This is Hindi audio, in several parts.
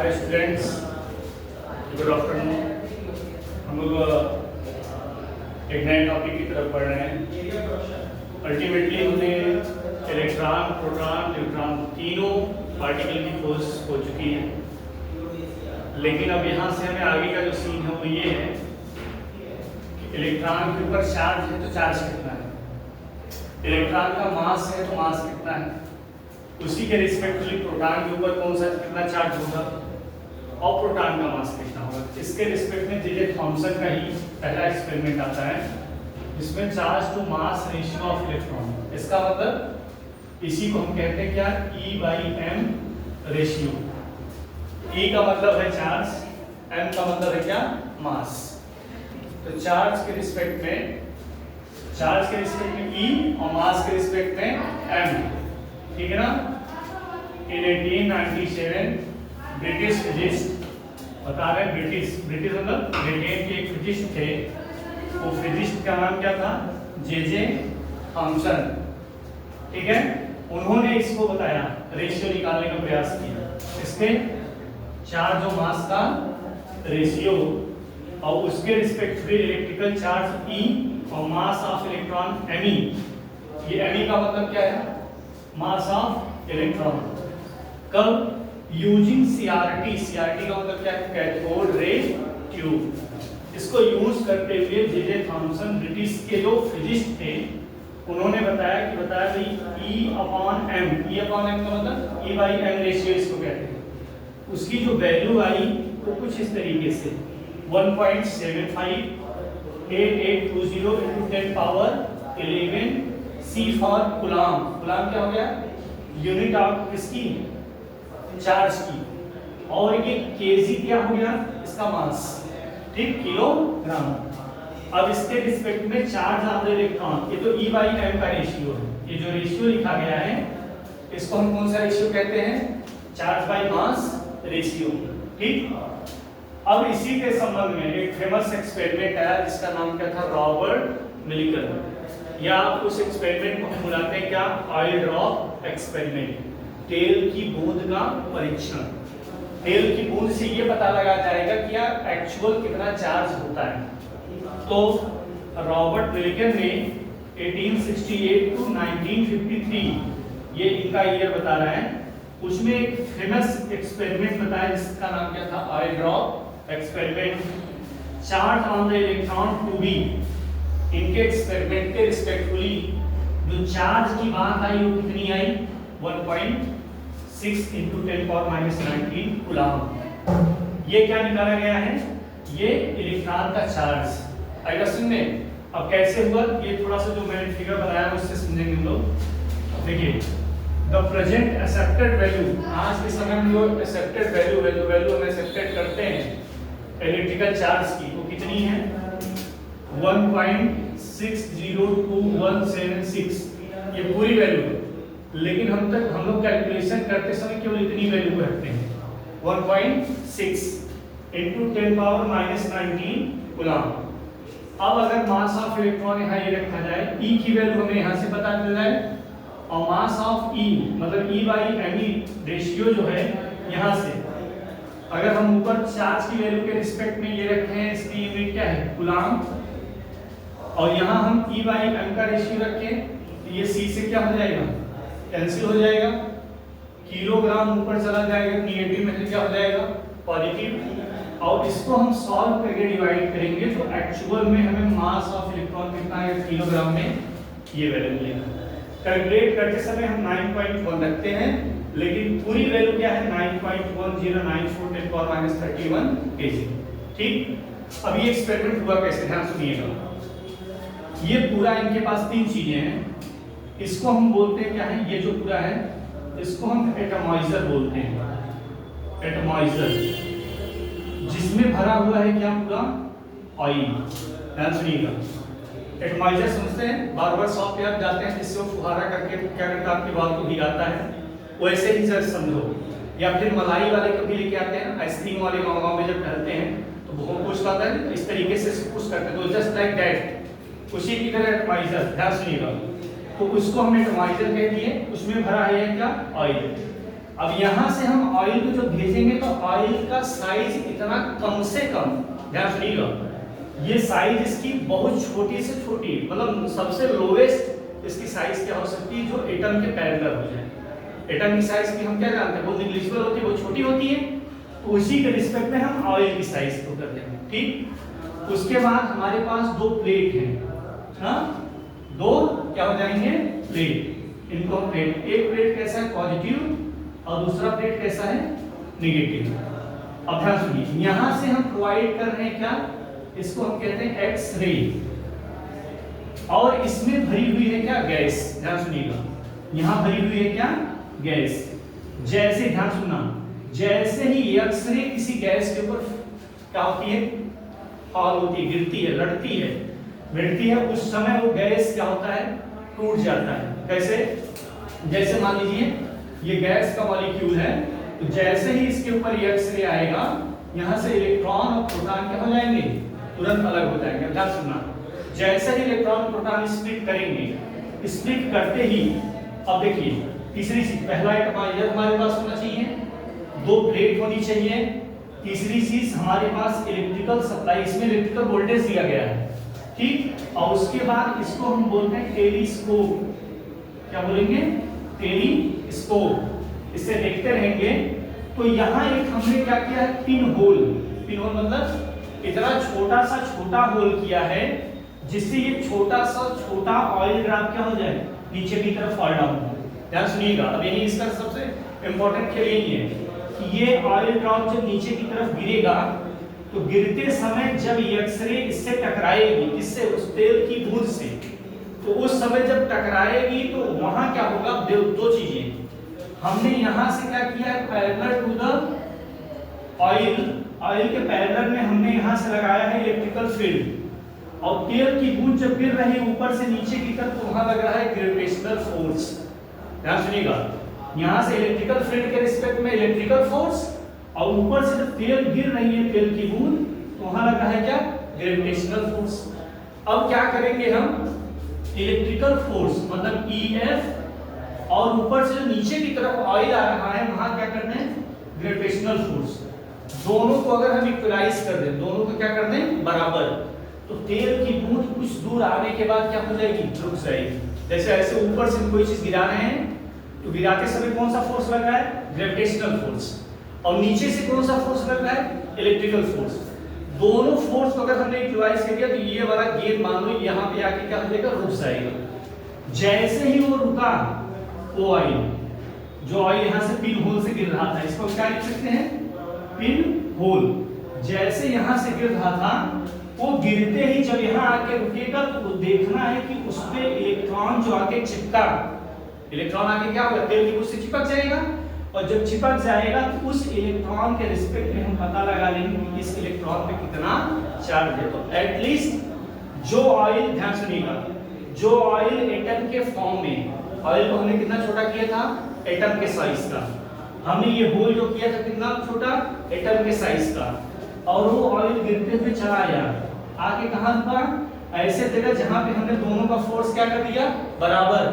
Hi students, good afternoon. हम लोग एक नए टॉपिक की तरफ बढ़ रहे हैं। अल्टीमेटली हमने इलेक्ट्रॉन, प्रोटॉन, न्यूट्रॉन तीनों पार्टिकल की खोज हो चुकी है, लेकिन अब यहाँ से हमें आगे का जो सीन है वो ये है कि इलेक्ट्रॉन के ऊपर चार्ज है तो चार्ज कितना है, इलेक्ट्रॉन का मास है तो मास कितना है, उसी के रिस्पेक्टिवली प्रोटॉन के ऊपर कौन सा कितना चार्ज होगा और प्रोटॉन का मास कितना होगा। इसके रिस्पेक्ट में जे थॉमसन का ही पहला एक्सपेरिमेंट आता है जिसमें charge to mass ratio of electron. इसका मतलब इसी को हम कहते हैं क्या, E/m रेशियो। E का मतलब है चार्ज, m का मतलब है क्या, मास। तो चार्ज के रिस्पेक्ट में E और मास के रिस्पेक्ट में m, ठीक है ना। इन 1897 ब्रिटिश फिजिस्ट बता रहे हैं, ब्रिटिश मतलब ब्रिटेन के एक फिजिस्ट थे, वो फिजिस्ट का नाम क्या था, जे थॉमसन, ठीक है। उन्होंने इसको बताया, रेशियो निकालने का प्रयास किया, इसके चार्ज और मास का रेशियो और उसके रिस्पेक्टिवली इलेक्ट्रिकल चार्ज E और मास ऑफ इलेक्ट्रॉन Me। ये Me का मतलब क्या है, मास ऑफ इलेक्ट्रॉन। कब, यूजिंग CRT का मतलब क्या है, कैथोड रे ट्यूब। इसको यूज करते हुए जे थॉमसन ब्रिटिश के जो फिजिस्ट थे उन्होंने बताया भाई E/m का मतलब E/m रेशियो इसको कहते हैं। उसकी जो वैल्यू आई वो कुछ इस तरीके से 1.75 8820 into 10 power 11 C for coulomb. Coulomb क्या हो गया, यूनिट ऑफ इसकी चार्ज की, और ये केजी क्या हो गया, इसका मास, ठीक, किलोग्राम। अब इसके रिस्पेक्ट में चार्ज ऑफ द इलेक्ट्रॉन, ये तो E/m का रेशियो है। ये जो रेशियो लिखा गया है इसको हम कौन सा रेशियो कहते हैं, चार्ज बाय मास रेशियो, ठीक। अब इसी के संबंध में एक फेमस एक्सपेरिमेंट आया जिसका नाम क्या था, रॉबर्ट मिलिकन, या उस एक्सपेरिमेंट को हम बुलाते हैं क्या, ऑयल ड्रॉप एक्सपेरिमेंट, तेल की बूंद का परीक्षण। तेल की बूंद से ये पता लगा जाएगा कि यार एक्चुअल कितना चार्ज होता है। तो रॉबर्ट मिलिकन ने 1868 टू 1953 ये इनका ईयर बता रहा है, उसमें एक फेमस एक्सपेरिमेंट बताया जिसका नाम क्या था, oil drop experiment. Charge on the electron to be, इनके एक्सपेरिमेंट के रिस्पेक्टफुली जो चार्ज की बात आई वो कितनी आई, 1.6 into 10⁻⁻19 कूलम। ये क्या निकाला गया है, ये इलेक्ट्रॉन का चार्ज आएगा सुनने। अब कैसे हुआ, ये थोड़ा सा जो मैंने फिगर बनाया उससे समझेंगे हम लोग। देखिए, द प्रेजेंट एक्सेप्टेड वैल्यू, आज के समय में जो एक्सेप्टेड वैल्यू है, जो वैल्यू हम एक्सेप्टेड करते हैं इलेक्ट्रिकल चार्ज की, वो कितनी है, 1.602176, ये पूरी वैल्यू है। लेकिन हम लोग कैलकुलेशन करते समय केवल इतनी वैल्यू को रखते हैं, 1.6 into 10⁻⁻19 कूलम। अब अगर मास ऑफ इलेक्ट्रॉन यहाँ ये रखा जाए, E की वैल्यू हमें यहाँ से पता चल जाए, और मास ऑफ E मतलब E/me रेशियो जो है यहाँ से, अगर हम ऊपर चार्ज की वैल्यू के रिस्पेक्ट में ये रखें, इसकी यूनिट क्या है, कूलम, और यहाँ हम E/m का रेशियो रखें, तो ये C से क्या हो जाएगा, कैंसिल हो जाएगा, किलोग्राम ऊपर चला जाएगा, नेगेटिव में क्या हो जाएगा, पॉजिटिव। और इसको हम सॉल्व करके डिवाइड करेंगे तो एक्चुअल में हमें मास ऑफ इलेक्ट्रॉन कितना है किलोग्राम में, ये वैल्यू मिलेगा। कैलकुलेट करते समय हम 9.1 रखते हैं, लेकिन पूरी वैल्यू क्या है, 9.1094 10⁻31 kg, ठीक। अब ये एक्सपेरिमेंट हुआ कैसे, ध्यान सुनिएगा। ये पूरा इनके पास तीन चीजें हैं, इसको हम बोलते हैं क्या है, ये जो पूरा है इसको हम एटमाइजर बोलते हैं, एटमाइजर, जिसमें भरा हुआ है क्या, पूरा ऑयल। ध्यान सुनिएगा, एटमाइजर समझते हैं, बार बार शॉप पे आप जाते हैं जिससे वो फुहारा करके क्या करता है, आपके बाल को भिगाता है, वैसे ही सर समझो। या फिर मलाई वाले कभी लेके आते हैं, आइसक्रीम वाले गाँव में जब टहलते हैं तो बहुत कुछ आता है, इस तरीके से पुश करते हैं, तो जस्ट लाइक दैट, उसी की तरह एटमाइजर। ध्यान सुनिएगा, तो उसको हम एटमाइजर कह दिए, उसमें भरा है क्या, ऑयल। अब यहाँ से हम ऑयल को जब भेजेंगे तो ऑयल का साइज इतना कम से कम, ध्यान सुनिएगा, ये साइज इसकी बहुत छोटी से छोटी, मतलब सबसे लोएस्ट इसकी साइज क्या हो सकती है, जो एटम के पैरेलल हो जाए। एटम की साइज की हम क्या जानते हैं, वो निग्लिजिबल होती है, वो छोटी होती है, तो उसी के रिस्पेक्ट में हम ऑयल की साइज को करते हैं। ठीक, उसके बाद हमारे पास दो प्लेट हैं, हाँ, दो क्या हो जाएंगे, प्लेट। इनको हम प्लेट, एक प्लेट कैसा है, पॉजिटिव, और दूसरा प्लेट कैसा है, नेगेटिव। अब ध्यान सुनिए, यहां से हम प्रोवाइड कर रहे हैं क्या, इसको हम कहते हैं एक्स रे, और इसमें भरी हुई है क्या, गैस। ध्यान सुनिएगा, यहां भरी हुई है क्या, गैस। जैसे ध्यान सुनना, जैसे ही एक्सरे किसी गैस के ऊपर क्या होती है, फॉल होती है, गिरती है, लड़ती है, भिड़ती है, उस समय वो गैस क्या होता है, टूट जाता है। कैसे, जैसे मान लीजिए ये गैस का मॉलिक्यूल है, तो जैसे ही इसके ऊपर एक्सरे आएगा, यहां से इलेक्ट्रॉन और प्रोटॉन क्या हो जाएंगे, तुरंत अलग हो जाएंगे। ध्यान सुनना, जैसे ही इलेक्ट्रॉन प्रोटॉन स्प्लिट करेंगे, स्प्लिट करते ही, अब देखिए तीसरी चीज, पहला आइटम हमारे पास होना चाहिए, दो प्लेट होनी चाहिए। तीसरी चीज हमारे पास इलेक्ट्रिकल सप्लाई, इसमें इलेक्ट्रिकल वोल्टेज दिया गया है, ठीक। और उसके बाद इसको हम बोलते हैं टेलीस्कोप। क्या बोलेंगे, टेलीस्कोप। इसे देखते रहेंगे तो यहाँ एक हमने क्या किया है, पिन होल। पिन होल मतलब इतना छोटा सा छोटा होल किया है, जिससे ये छोटा सा छोटा ऑयल ड्रॉप क्या हो जाए, नीचे की तरफ फॉल डाउन हो। ध्यान सुनिएगा, अब यही इसका सबसे इंपॉर्टेंट खेल यही है कि ये ऑयल ड्रॉप जब नीचे की तरफ गिरेगा, तो गिरते समय जब एक्सरे इससे टकराएगी, इससे उस तेल की बूंद से, तो उस समय जब टकराएगी तो वहां क्या होगा, दो चीजें हमने यहां से क्या किया है, पैरेलल टू द ऑयल के पैरेलल में हमने यहां से लगाया है इलेक्ट्रिकल फील्ड, और तेल की बूंद जब गिर रही है ऊपर से नीचे की तरफ, तो वहां लग रहा है ग्रेविटेशनल फोर्स। ध्यान सुनिएगा, यहां से इलेक्ट्रिकल फील्ड के रिस्पेक्ट में इलेक्ट्रिकल फोर्स, और ऊपर से जब तेल गिर रही है, तेल की बूंद, तो वहां लग रहा है क्या, ग्रेविटेशनल फोर्स। अब क्या करेंगे हम, इलेक्ट्रिकल फोर्स मतलब EF, और ऊपर से जो नीचे की तरफ ऑयल आ रहा है, वहां क्या करना है, ग्रेविटेशनल फोर्स। दोनों को अगर हम इक्वलाइज कर दें, दोनों को क्या कर दें, बराबर, तो तेल की बूंद कुछ दूर आने के बाद क्या हो जाएगी, रुक जाएगी। जैसे ऐसे ऊपर से कोई चीज गिरा रहे हैं, तो गिराते समय कौन सा फोर्स लग रहा है, ग्रेविटेशनल फोर्स, और नीचे से कौन सा फोर्स लग रहा है, इलेक्ट्रिकल फोर्स। दोनों फोर्स को अगर हमने इक्वलाइज कर दिया, तो ये वाला गेंद मान लो यहाँ पे आके क्या हो जाएगा, रुक जाएगा। जैसे ही वो रुका, वो ऑयल, जो ऑयल यहाँ से पिन होल से गिर रहा था, इसको क्या लिख सकते हैं, पिन होल। जैसे यहाँ से गिर रहा था, वो गिरते ही जब यहाँ आके रुकेगा, तो वो देखना है कि उस पे इलेक्ट्रॉन जो आके चिपका, इलेक्ट्रॉन आके क्या होगा, तेल की बूंद से चिपक जाएगा, और जब चिपक जाएगा तो उस इलेक्ट्रॉन के रिस्पेक्ट में हम पता लगा लेंगे कि इस इलेक्ट्रॉन पे कितना चार्ज है। तो एटलीस्ट जो ऑयल, ध्यान सुनिएगा, जो ऑयल एटम के फॉर्म में, ऑयल को हमने कितना छोटा किया था, एटम के साइज का, हमने ये होल जो किया था कितना छोटा, एटम के साइज का, और वो ऑयल गिरते हुए चला आया, आके कहां रुका, ऐसे जगह जहां पे हमने दोनों का फोर्स क्या कर दिया, बराबर,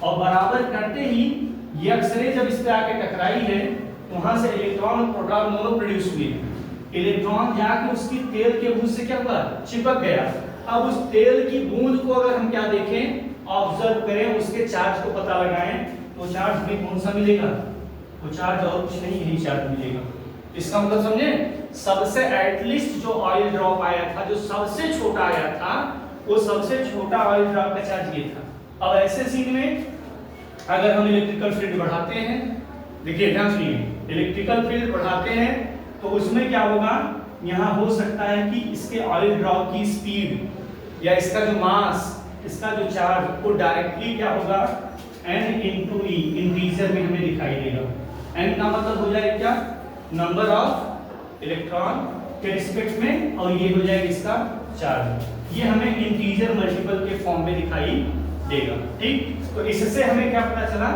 और बराबर करते ही ये एक्सरे जब इस पे आके टकराई है, तो वहां से इलेक्ट्रॉन और प्रोटॉन दोनों प्रोड्यूस हुए। इलेक्ट्रॉन जाके उसकी तेल के बूंद से क्या हुआ, चिपक गया। अब उस तेल की बूंद को अगर हम क्या देखें, ऑब्जर्व करें, उसके चार्ज को पता लगाएं, तो चार्ज हमें कौन सा मिलेगा, वो चार्ज और कुछ नहीं, यही चार्ज मिलेगा। इसका मतलब समझे, सबसे एटलीस्ट जो ऑयल ड्रॉप आया था, जो सबसे छोटा आया था, वो सबसे छोटा ऑयल ड्रॉप का चार्ज ये था। अब ऐसे सीन में अगर हम इलेक्ट्रिकल फील्ड बढ़ाते हैं, देखिए ध्यान सुनिए, इलेक्ट्रिकल फील्ड बढ़ाते हैं तो उसमें क्या होगा, यहाँ हो सकता है कि इसके ऑयल ड्रॉप की स्पीड या इसका जो मास, इसका जो चार्ज, वो डायरेक्टली क्या होगा, n × e, इंटीजर में हमें दिखाई देगा। n का मतलब हो जाएगा क्या, नंबर ऑफ इलेक्ट्रॉन के रिस्पेक्ट में, और ये हो जाएगा इसका चार्ज, ये हमें इंटीजर मल्टीपल के फॉर्म में दिखाई देगा। ठीक, तो इससे हमें क्या पता चला,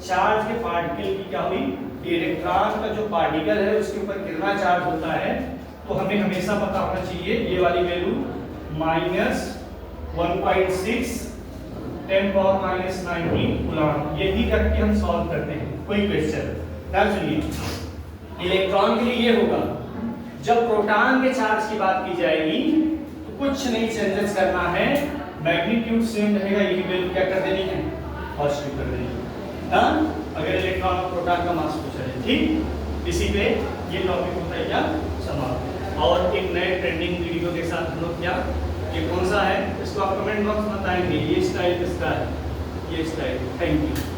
चार्ज के पार्टिकल की क्या हुई, इलेक्ट्रॉन का जो पार्टिकल है उसके ऊपर कितना चार्ज होता है, तो हमें हमेशा पता होना चाहिए ये वाली वैल्यू -1.6 10⁻⁹ कूलॉम। यही करके हम सॉल्व करते हैं कोई क्वेश्चन। ध्यान सुनिए, इलेक्ट्रॉन के लिए ये होगा, जब प्रोटॉन के चार्ज की बात की जाएगी तो कुछ नहीं चेंजेस करना है, मैग्नीट्यूड सेम रहेगा, यही वैल्यू क्या कर देनी है, पॉजिटिव कर देनी है। हाँ, अगर इलेक्ट्रॉन और प्रोटॉन का मास पूछा जाए, ठीक, इसी पे ये टॉपिक होता है क्या, समाप्त। और एक नए ट्रेंडिंग वीडियो के साथ हम लोग क्या, ये कौन सा है इसको आप कमेंट बॉक्स में बताएंगे, ये स्टाइल किसका है, ये स्टाइल। Thank you.